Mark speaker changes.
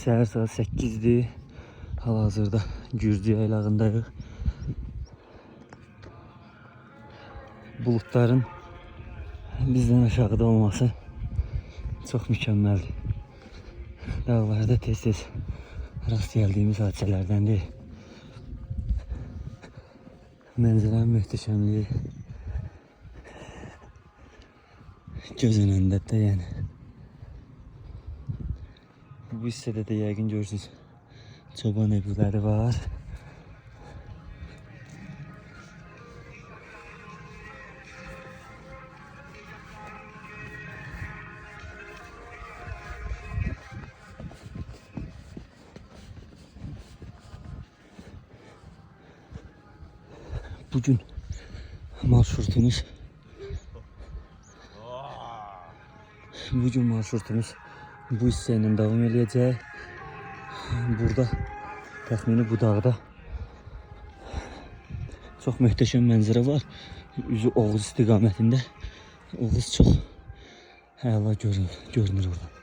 Speaker 1: Səhər saat 8'dir. Hal-hazırda Gürcü yaylağındayıq. Bulutların bizdən aşağıda olması çox mükəmməldir. Dağlarda tez-tez rast gəldiyimiz hadisələrdəndir. Mənzərənin möhtəşəmliyi göz önündədir yəni. Bu hissədə də yəqin görürsünüz, çoban evləri var. Bugün marşrutumuz bu hissə ilə davam edəcək. Burada təxmini bu dağda çox möhtəşəm mənzərə var. Üzü Oğuz istiqamətində. Oğuz çox əla görünür oradan.